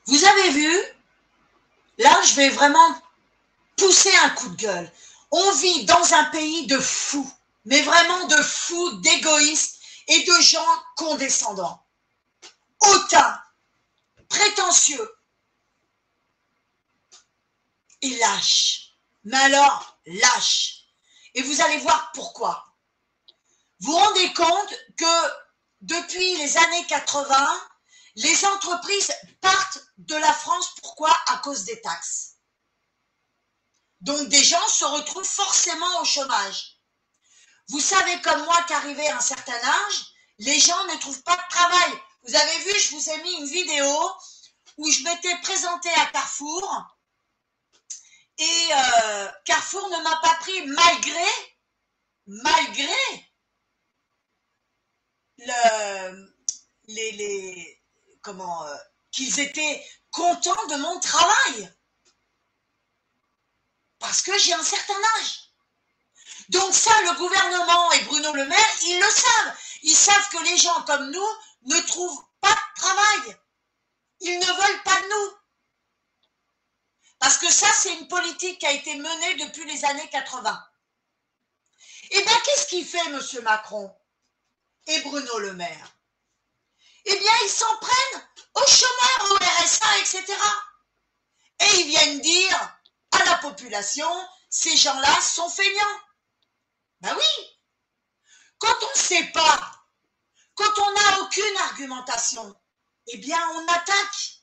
Vous avez vu, là, je vais vraiment pousser un coup de gueule. On vit dans un pays de fous, mais vraiment de fous, d'égoïstes et de gens condescendants, hautains, prétentieux et lâches. Mais alors, lâches. Et vous allez voir pourquoi. Vous vous rendez compte que depuis les années 80, les entreprises partent de la France. Pourquoi? À cause des taxes. Donc des gens se retrouvent forcément au chômage. Vous savez comme moi qu'arrivé à un certain âge, les gens ne trouvent pas de travail. Vous avez vu, je vous ai mis une vidéo où je m'étais présentée à Carrefour et Carrefour ne m'a pas pris malgré qu'ils étaient contents de mon travail. Parce que j'ai un certain âge. Donc ça, le gouvernement et Bruno Le Maire, ils le savent. Ils savent que les gens comme nous ne trouvent pas de travail. Ils ne veulent pas de nous. Parce que ça, c'est une politique qui a été menée depuis les années 80. Eh bien, qu'est-ce qu'il fait, M. Macron et Bruno Le Maire? Eh bien, ils s'en prennent aux chômeurs, au RSA, etc. Et ils viennent dire à la population, ces gens-là sont feignants. Ben oui. Quand on ne sait pas, quand on n'a aucune argumentation, eh bien, on attaque.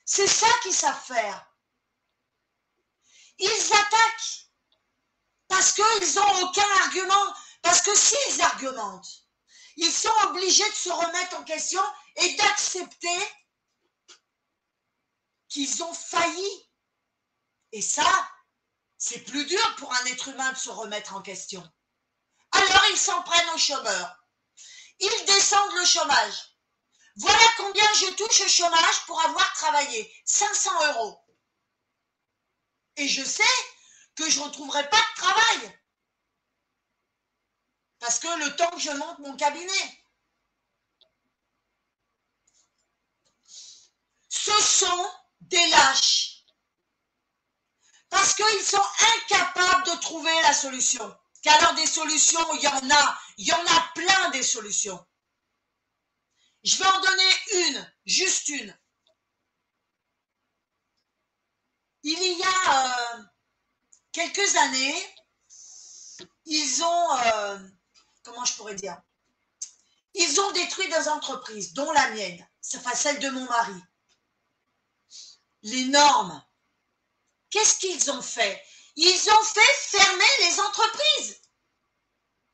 C'est ça qu'ils savent faire. Ils attaquent parce qu'ils n'ont aucun argument. Parce que s'ils argumentent, ils sont obligés de se remettre en question et d'accepter qu'ils ont failli. Et ça, c'est plus dur pour un être humain de se remettre en question. Alors, ils s'en prennent aux chômeurs. Ils descendent le chômage. Voilà combien je touche au chômage pour avoir travaillé. 500 €. Et je sais que je ne retrouverai pas de travail. Parce que le temps que je monte mon cabinet. Ce sont des lâches. Parce qu'ils sont incapables de trouver la solution. Qu'alors des solutions, il y en a plein des solutions. Je vais en donner une, juste une. Il y a quelques années, ils ont, comment je pourrais dire, ils ont détruit des entreprises, dont la mienne, enfin celle de mon mari. Les normes. Qu'est-ce qu'ils ont fait? Ils ont fait fermer les entreprises.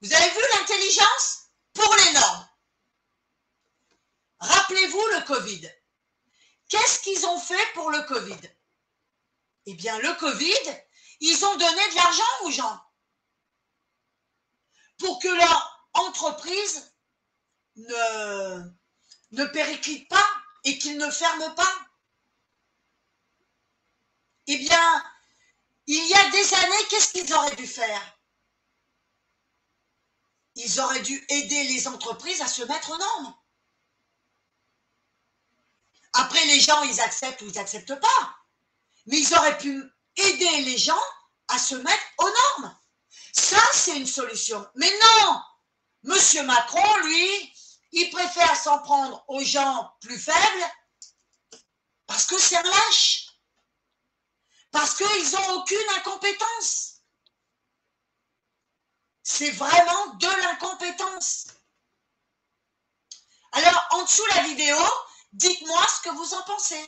Vous avez vu l'intelligence? Pour les normes. Rappelez-vous le Covid. Qu'est-ce qu'ils ont fait pour le Covid? Eh bien, le Covid, ils ont donné de l'argent aux gens pour que leur entreprise ne périclite pas et qu'ils ne ferment pas. Eh bien, il y a des années, qu'est-ce qu'ils auraient dû faire? Ils auraient dû aider les entreprises à se mettre aux normes. Après, les gens, ils acceptent ou ils n'acceptent pas. Mais ils auraient pu aider les gens à se mettre aux normes. Ça, c'est une solution. Mais non! Monsieur Macron, lui, il préfère s'en prendre aux gens plus faibles parce que c'est un lâche. Parce qu'ils n'ont aucune incompétence. C'est vraiment de l'incompétence. Alors, en dessous de la vidéo, dites-moi ce que vous en pensez.